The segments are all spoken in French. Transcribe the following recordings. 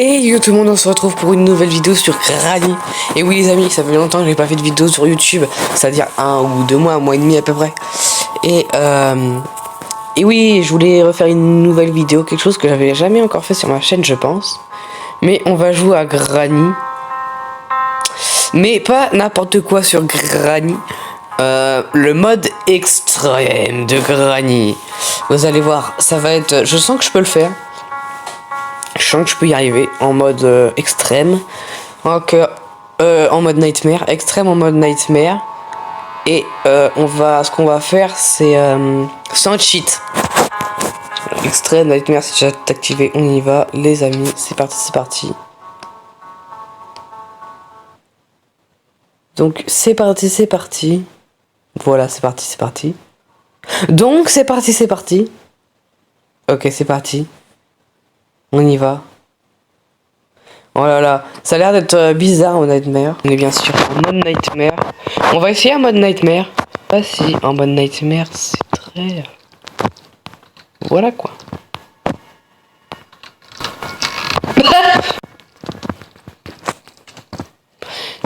Et yo tout le monde, on se retrouve pour une nouvelle vidéo sur Granny. Et oui les amis, ça fait longtemps que j'ai pas fait de vidéo sur YouTube, c'est-à-dire 1 ou 2 mois, 1 mois et demi à peu près. Et oui, je voulais refaire une nouvelle vidéo, quelque chose que j'avais jamais encore fait sur ma chaîne je pense. Mais on va jouer à Granny. Mais pas n'importe quoi sur Granny. Le mode extrême de Granny. Vous allez voir, ça va être... Je sens que je peux le faire. Je sens que je peux y arriver en mode extrême. Donc, en mode nightmare. Extrême en mode nightmare. Et ce qu'on va faire, c'est sans cheat. Extrême, nightmare, c'est déjà activé. On y va, les amis. C'est parti, c'est parti. Donc, c'est parti, c'est parti. Voilà, c'est parti, c'est parti. Donc, c'est parti, c'est parti. Ok, c'est parti. On y va. Oh là là, ça a l'air d'être bizarre en nightmare. On est bien sûr en mode nightmare. On va essayer en mode nightmare. Pas si en mode nightmare, c'est très... Voilà quoi.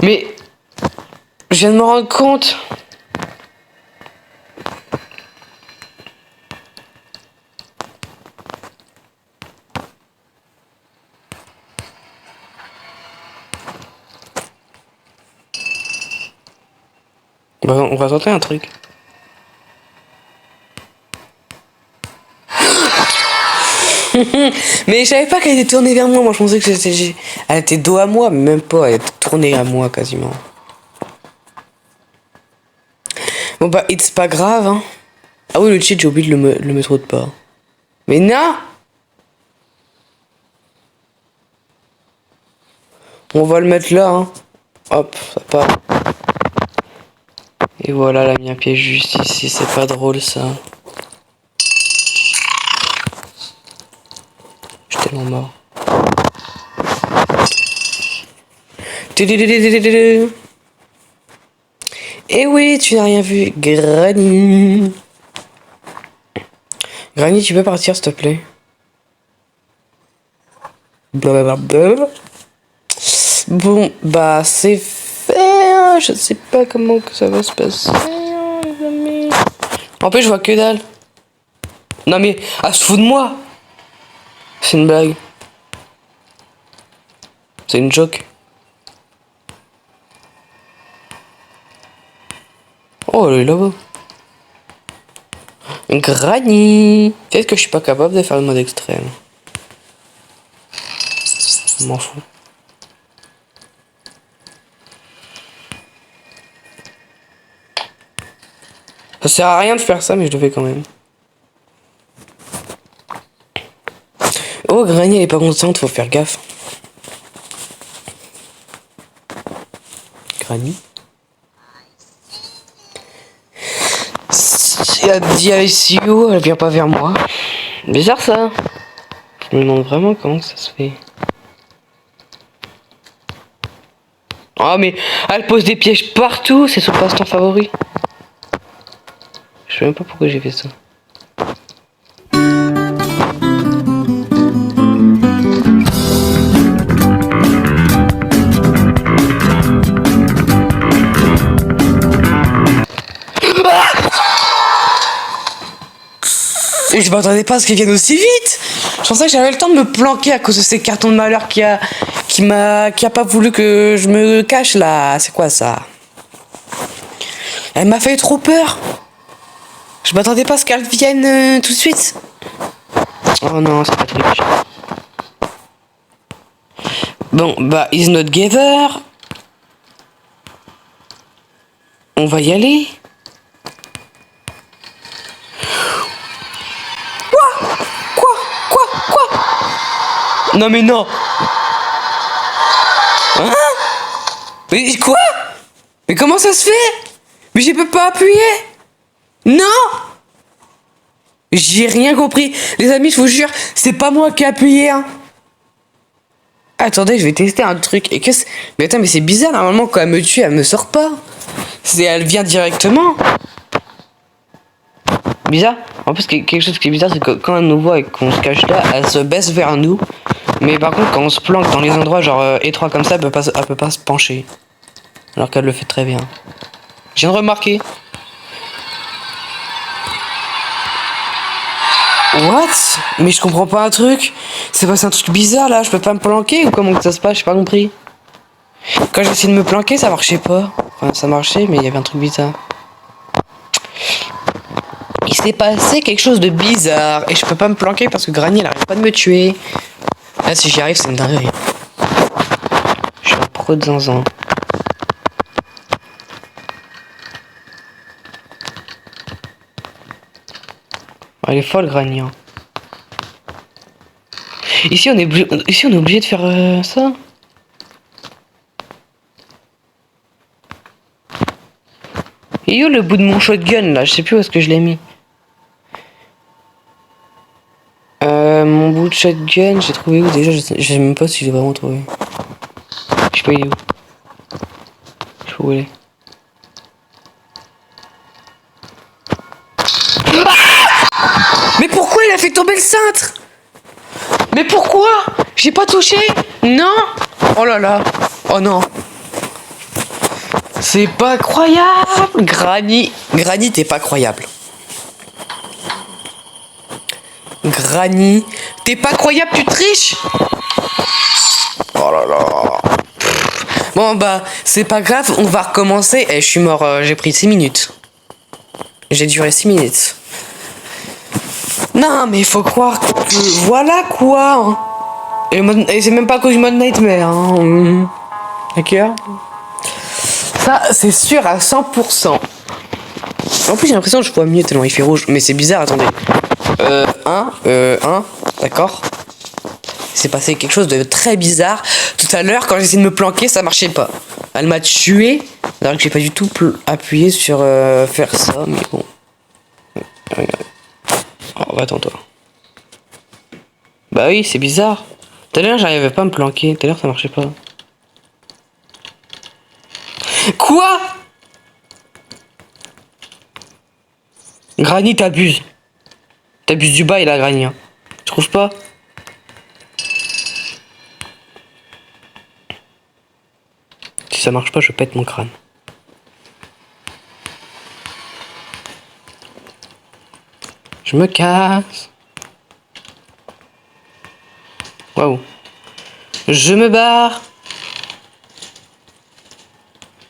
Mais je viens de me rendre compte. On va tenter un truc. Mais je savais pas qu'elle était tournée vers moi. Moi je pensais que elle était dos à moi, mais même pas. Elle était tournée à moi quasiment. Bon bah, it's pas grave hein. Ah oui, le cheat, j'ai oublié de le mettre autre part. Mais non. On va le mettre là hein. Hop, ça part. Et voilà, elle a mis un piège juste ici. C'est pas drôle ça. Je suis tellement mort. Et oui, tu n'as rien vu, Granny. Granny, tu peux partir, s'il te plaît. Blablabla. Bon, bah, c'est fait. Je sais pas comment que ça va se passer, les amis. En plus, je vois que dalle. Non, mais, elle se fout de moi. C'est une blague. C'est une joke. Oh, elle est là-bas. Granny. Peut-être que je suis pas capable de faire le mode extrême. Je m'en fous. Ça sert à rien de faire ça, mais je le fais quand même. Oh, Granny, elle est pas contente, faut faire gaffe. Granny. Si elle dit I see you, elle vient pas vers moi. Bizarre ça. Je me demande vraiment comment ça se fait. Oh mais elle pose des pièges partout, c'est son passe-temps favori. Je sais même pas pourquoi j'ai fait ça. Et je m'attendais pas à ce qu'ils viennent aussi vite. Je pensais que j'avais le temps de me planquer à cause de ces cartons de malheur qui a pas voulu que je me cache là. C'est quoi ça? Elle m'a fait trop peur. Je m'attendais pas à ce qu'elle vienne tout de suite. Oh non, c'est pas terrible. Bon, bah, is not giver. On va y aller. Quoi? Non mais non. Hein? Mais quoi? Mais comment ça se fait? Mais je peux pas appuyer. Non. J'ai rien compris. Les amis, je vous jure, c'est pas moi qui ai appuyé, hein. Attendez, je vais tester un truc. Et que mais attends, mais c'est bizarre, normalement quand elle me tue, elle me sort pas. Elle vient directement. Bizarre. En plus, quelque chose qui est bizarre, c'est que quand elle nous voit et qu'on se cache là, elle se baisse vers nous. Mais par contre, quand on se planque dans les endroits genre étroits comme ça, elle peut pas se pencher. Alors qu'elle le fait très bien. Je viens de remarquer. What? Mais je comprends pas un truc. C'est passé un truc bizarre là, je peux pas me planquer ou comment que ça se passe, j'ai pas compris. Quand j'ai essayé de me planquer, ça marchait pas. Enfin, ça marchait, mais il y avait un truc bizarre. Il s'est passé quelque chose de bizarre et je peux pas me planquer parce que Granny elle arrête pas de me tuer. Là, si j'y arrive, c'est une dinguerie. Je suis un pro de zinzin. Elle est folle, Granny. Hein. Ici, on est obligé de faire ça. Et où le bout de mon shotgun là? Je sais plus où est-ce que je l'ai mis. Mon bout de shotgun, j'ai trouvé où déjà? Je sais même pas si je l'ai vraiment trouvé. Je sais pas, il est où? Je sais pas où il est. Mais pourquoi il a fait tomber le cintre? Mais pourquoi? J'ai pas touché? Non? Oh là là. Oh non. C'est pas croyable. Granny, t'es pas croyable. Granny, t'es pas croyable, tu triches. Oh là là. Bon bah, c'est pas grave, on va recommencer. Eh, je suis mort, j'ai pris 6 minutes. J'ai duré 6 minutes. Non, mais il faut croire que... Voilà quoi. Et c'est même pas à cause du mode Nightmare. Hein. D'accord. Ça, c'est sûr à 100%. En plus, j'ai l'impression que je vois mieux tellement il fait rouge. Mais c'est bizarre, attendez. D'accord. C'est passé quelque chose de très bizarre. Tout à l'heure, quand j'ai essayé de me planquer, ça marchait pas. Elle m'a tué. Alors que j'ai pas du tout appuyé sur faire ça, mais bon. Oh, va attends-toi. Bah oui, c'est bizarre. Tout à l'heure, j'arrivais pas à me planquer. Tout à l'heure, ça marchait pas. Quoi? Granny, t'abuses. T'abuses du bail, là, Granny. Hein. Tu trouves pas? Si ça marche pas, je pète mon crâne. Je me casse. Waouh. Je me barre.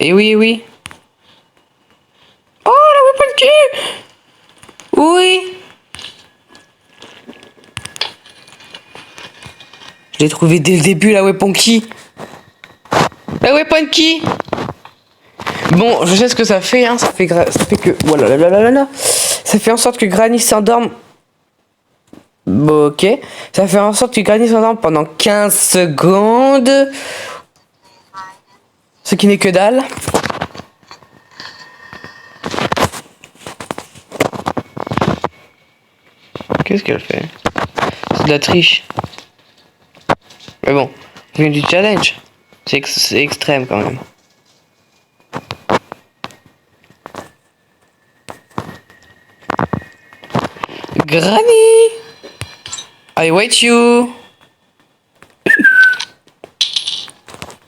Et oui, oui. Oh, la weapon key. Oui. Je l'ai trouvé dès le début, la weapon key. La weapon key. Bon, je sais ce que ça fait, hein. Ça fait que... Voilà, là. Ça fait en sorte que Granny s'endorme. Bon, ok. Ça fait en sorte que Granny s'endorme pendant 15 secondes. Ce qui n'est que dalle. Qu'est-ce qu'elle fait? C'est de la triche. Mais bon, on vient du challenge. C'est extrême quand même. Granny! I wait you!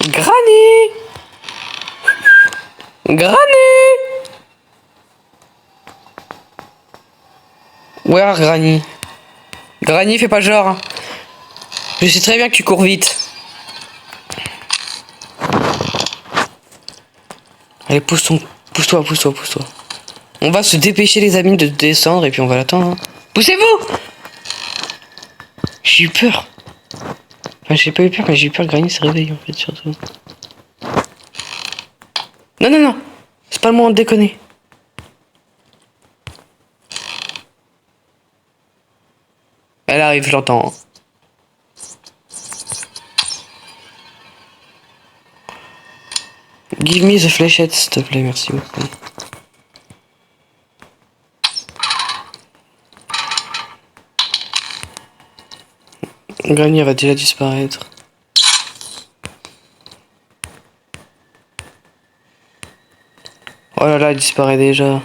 Granny! Granny! Where Granny? Granny, fais pas genre. Je sais très bien que tu cours vite. Allez, pousse-toi. On va se dépêcher les amis de descendre et puis on va l'attendre. Hein. Poussez-vous! J'ai eu peur. Enfin, j'ai pas eu peur, mais j'ai eu peur que Granny se réveille en fait, surtout. Non. C'est pas le moment de déconner. Elle arrive, je l'entends. Give me the fléchette, s'il te plaît, merci beaucoup. Granny va déjà disparaître. Oh là là, elle disparaît déjà.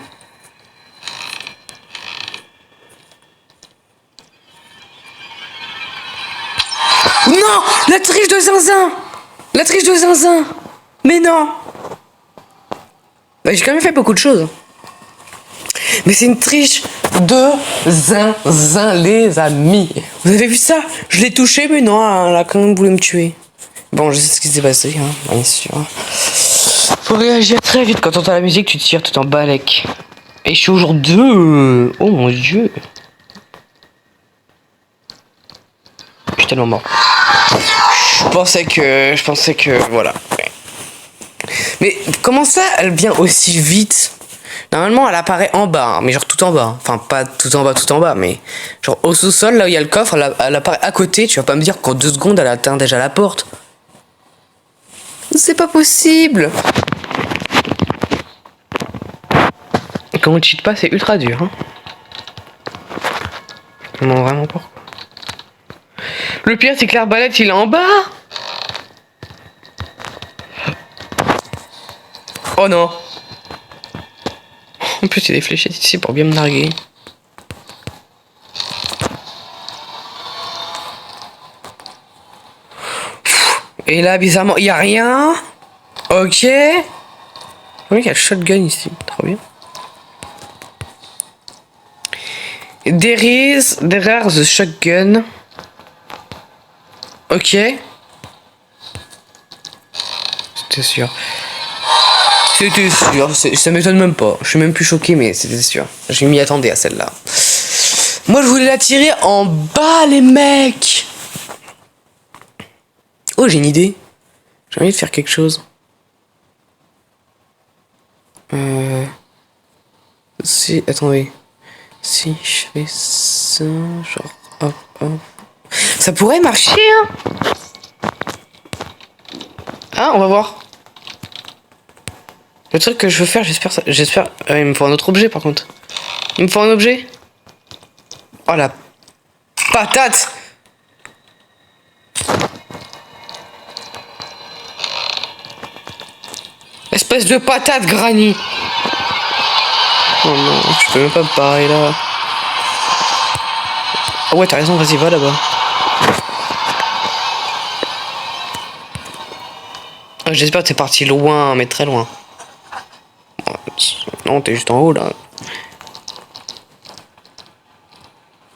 Non! non! La triche de zinzin! La triche de zinzin! Mais non! Bah, j'ai quand même fait beaucoup de choses. Mais c'est une triche de zinzin, les amis. Vous avez vu ça? Je l'ai touché, mais non, elle a quand même voulu me tuer. Bon, je sais ce qui s'est passé, hein, bien sûr. Faut réagir très vite quand t'entends la musique, tu te tires tout en balèque. Et je suis au jour 2. Oh mon dieu. Je suis tellement mort. Je pensais que, voilà. Mais comment ça, elle vient aussi vite? Normalement, elle apparaît en bas, hein, mais genre tout en bas. Enfin, pas tout en bas, mais genre au sous-sol, là où il y a le coffre, elle apparaît à côté. Tu vas pas me dire qu'en 2 secondes, elle atteint déjà la porte. C'est pas possible. Quand on cheat pas, c'est ultra dur. Hein. Non, vraiment pas. Le pire, c'est que l'arbalète, il est en bas. Oh non. En plus, il y a des fléchettes ici pour bien me larguer. Et là, bizarrement, il y a rien. Ok. Oui, il y a le shotgun ici. Trop bien. There the shotgun. Ok. C'était sûr. C'était sûr. Ça m'étonne même pas. Je suis même plus choqué, mais c'était sûr. Je m'y attendais à celle-là. Moi, je voulais la tirer en bas, les mecs. Oh, j'ai une idée. J'ai envie de faire quelque chose. Si, attendez. Si je fais ça, genre, hop, hop. Ça pourrait marcher, hein. Ah, on va voir. Le truc que je veux faire, j'espère. Il me faut un autre objet, par contre. Il me faut un objet. Oh la patate. Espèce de patate, Granny. Oh non, je peux même pas me parer là. Oh ouais, t'as raison, vas-y, va là-bas. J'espère que t'es parti loin, mais très loin. Non, t'es juste en haut là.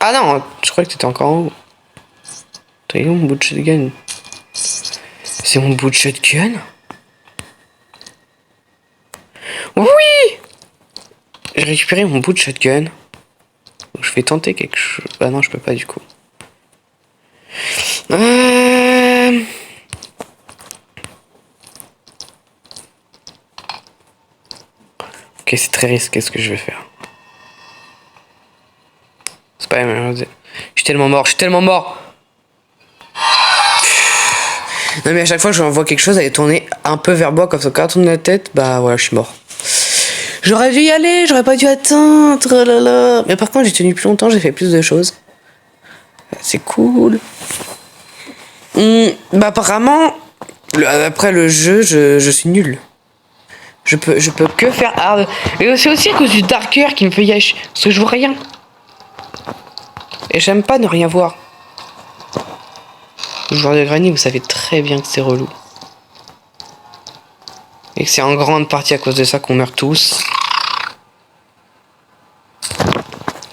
Ah non, je crois que t'étais encore en haut. T'as où mon bout de shotgun? C'est mon bout de shotgun? Oui! J'ai récupéré mon bout de shotgun. Je vais tenter quelque chose. Ah non, je peux pas du coup. Ok, c'est très risqué ce que je vais faire. C'est pas la même chose. Je suis tellement mort. Non mais à chaque fois que j'envoie quelque chose, elle est tournée un peu vers moi comme ça. Quand elle tourne la tête, bah voilà, je suis mort. J'aurais dû y aller, j'aurais pas dû attendre, là là. Mais par contre, j'ai tenu plus longtemps, j'ai fait plus de choses. C'est cool. Bah apparemment, après le jeu, je suis nul. Je peux que faire hard. Et c'est aussi à cause du darker qui me fait yesh. Parce que je vois rien. Et j'aime pas ne rien voir. Le joueur de Granny, vous savez très bien que c'est relou. Et que c'est en grande partie à cause de ça qu'on meurt tous.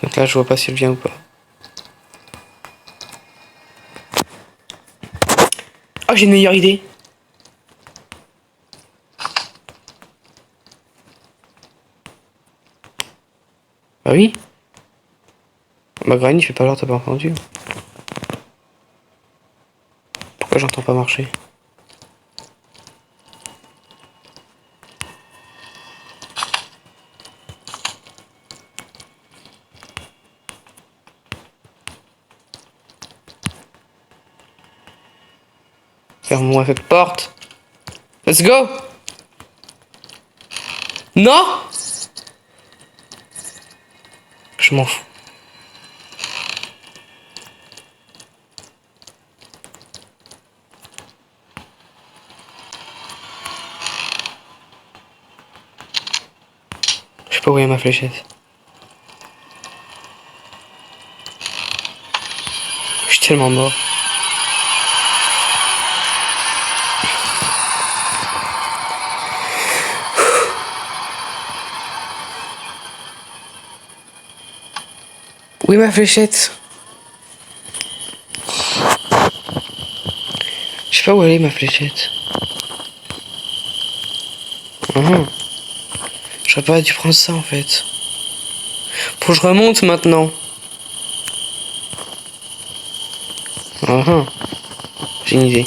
Donc là, je vois pas si elle vient ou pas. Oh, j'ai une meilleure idée. Bah oui. Bah Granny, fais pas genre t'as pas entendu. Pourquoi j'entends pas marcher? Ferme-moi cette porte. Let's go. Non. Je m'en fous. Je sais pas où est ma fléchette. Je suis tellement mort. Où est ma fléchette? Je sais pas où elle est ma fléchette. J'aurais pas dû prendre ça en fait. Faut que je remonte maintenant. J'ai une idée.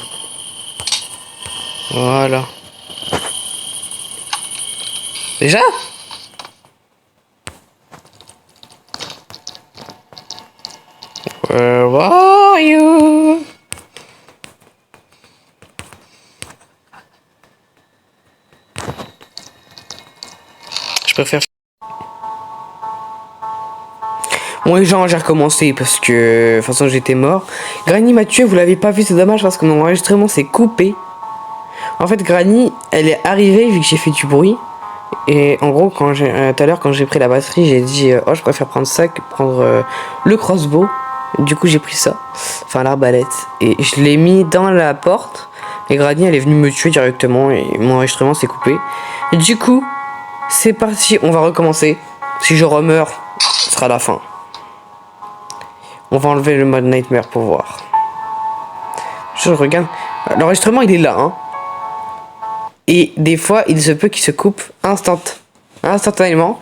Voilà. Déjà? Where are you? Je préfère. Bon les gens, j'ai recommencé parce que de toute façon j'étais mort. Granny m'a tué, vous l'avez pas vu, c'est dommage parce que mon enregistrement s'est coupé. En fait Granny, elle est arrivée vu que j'ai fait du bruit. Et en gros, quand tout à l'heure, quand j'ai pris la batterie, j'ai dit oh, je préfère prendre ça que prendre le crossbow. Du coup, j'ai pris ça, enfin l'arbalète, et je l'ai mis dans la porte. Et Granny, elle est venue me tuer directement et mon enregistrement s'est coupé. Et du coup, c'est parti, on va recommencer. Si je remeurs, ce sera la fin. On va enlever le mode nightmare pour voir. Je regarde, l'enregistrement il est là, hein. Et des fois, il se peut qu'il se coupe instantanément.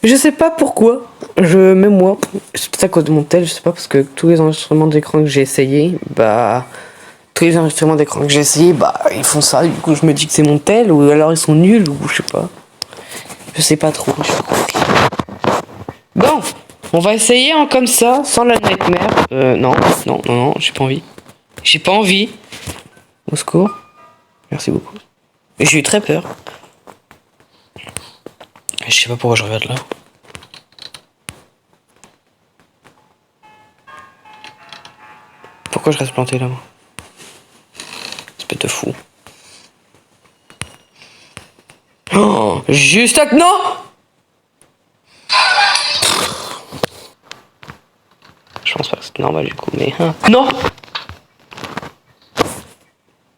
Je sais pas pourquoi. Même moi, c'est peut-être à cause de mon tel, je sais pas, parce que tous les enregistrements d'écran que j'ai essayé, ils font ça. Du coup, je me dis que c'est mon tel, ou alors ils sont nuls, ou je sais pas. Je sais pas trop. Bon, on va essayer comme ça, sans la nightmare. Non, j'ai pas envie. J'ai pas envie. Au secours. Merci beaucoup. Et j'ai eu très peur. Je sais pas pourquoi je regarde là. Pourquoi je reste planté là, moi? Espèce de fou. Oh, juste à... Non! Je pense pas que c'est normal du coup, mais... Non!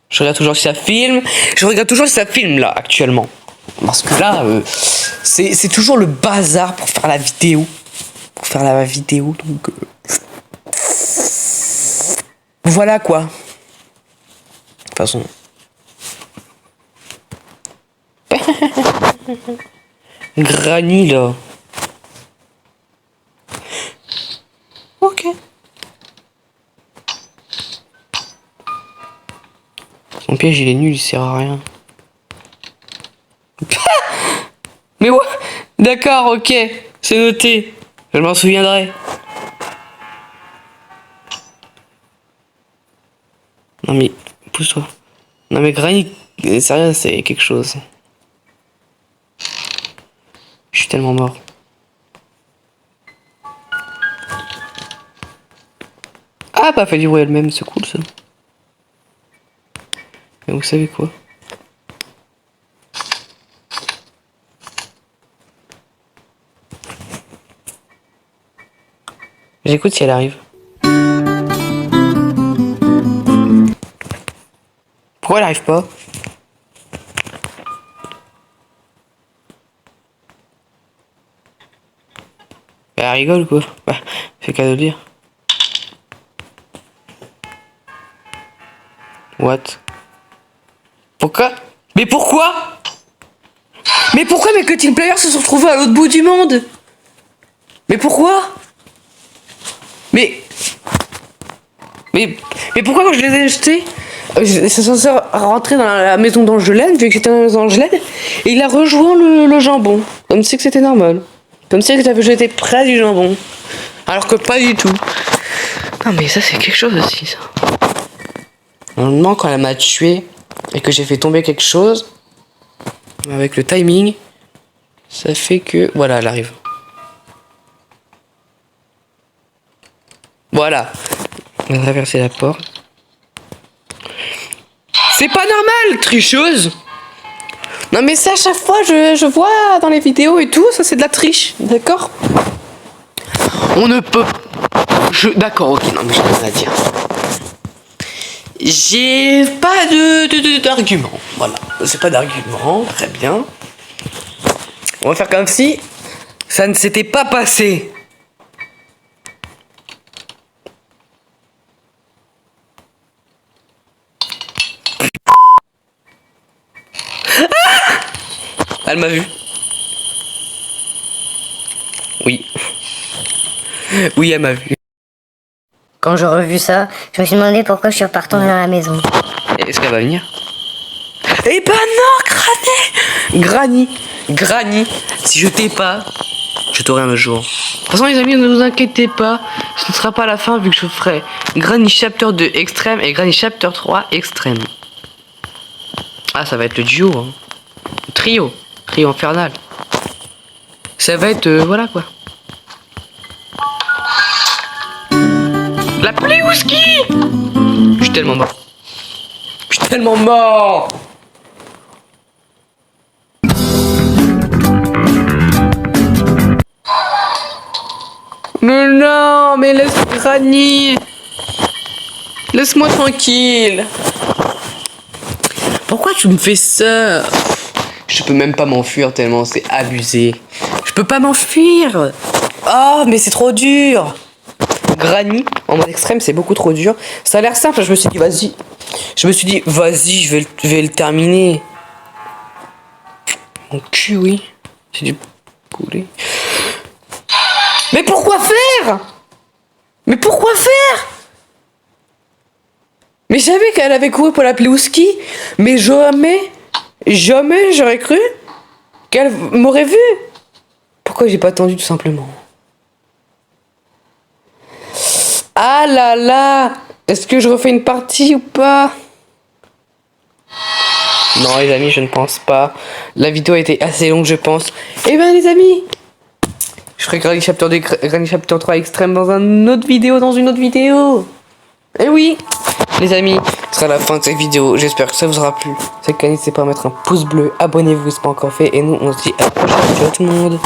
Je regarde toujours si ça filme. Je regarde toujours si ça filme là, actuellement. Parce que là, c'est toujours le bazar pour faire la vidéo. Donc... Voilà quoi. De toute façon. Granny là. Ok. Son piège il est nul, il sert à rien. Mais ouais. D'accord, ok. C'est noté. Je m'en souviendrai. Non mais, pousse-toi. Non mais Granny, sérieux, c'est quelque chose. Je suis tellement mort. Ah, pas fait du bruit elle-même, c'est cool ça. Mais vous savez quoi? J'écoute si elle arrive. Pourquoi elle arrive pas? Elle rigole quoi. Bah, c'est qu'à de dire. What? Pourquoi? Mais pourquoi? Mais pourquoi mes cutting players se sont retrouvés à l'autre bout du monde? Mais pourquoi? Mais pourquoi quand je les ai achetés, c'est censé rentrer dans la maison d'Angelaine, vu que c'était dans la maison d'Angelaine, et il a rejoint le jambon. Comme si que c'était normal. Comme si que j'étais près du jambon. Alors que pas du tout. Non mais ça c'est quelque chose aussi ça. Normalement quand elle m'a tué et que j'ai fait tomber quelque chose, avec le timing, ça fait que... Voilà, elle arrive. Voilà. On va traverser la porte. C'est pas normal, tricheuse. Non mais ça à chaque fois je vois dans les vidéos et tout, ça c'est de la triche, d'accord? On ne peut... D'accord, ok, non mais j'ai rien à dire. J'ai pas d'argument, voilà. J'ai pas d'argument, très bien. On va faire comme si ça ne s'était pas passé. Elle m'a vu. Oui. Oui, elle m'a vu. Quand j'ai revu ça, je me suis demandé pourquoi je suis repartant dans la maison. Est-ce qu'elle va venir? Eh ben non, Granny. Granny, si je t'ai pas, je t'aurai un autre jour. De toute façon les amis, ne vous inquiétez pas, ce ne sera pas la fin vu que je ferai Granny Chapter 2 extrême et Granny Chapter 3 extrême. Ah, ça va être le duo, hein. Trio infernal. Ça va être, voilà quoi. La Pliouski. Je suis tellement mort. Je suis tellement mort. Mais non, mais laisse Granny. Laisse-moi tranquille. Pourquoi tu me fais ça? Je peux même pas m'enfuir tellement c'est abusé. Je peux pas m'enfuir. Oh, mais c'est trop dur. Granny en mode extrême, c'est beaucoup trop dur. Ça a l'air simple, je me suis dit vas-y. Je vais le terminer. Mon cul, oui. C'est du poulet. Mais pourquoi faire? Mais pourquoi faire? Mais je savais qu'elle avait couru pour la Pliouski. Mais jamais j'aurais cru qu'elle m'aurait vu. Pourquoi j'ai pas attendu tout simplement? Ah là là. Est-ce que je refais une partie ou pas? Non les amis, je ne pense pas. La vidéo a été assez longue je pense. Eh ben les amis, je ferai Granny Chapter 2, Granny Chapter 3 extrême dans une autre vidéo. Eh oui les amis, ce sera la fin de cette vidéo. J'espère que ça vous aura plu. C'est que n'hésitez pas à mettre un pouce bleu, abonnez-vous si ce n'est pas encore fait. Et nous on se dit à la prochaine. Ciao tout le monde.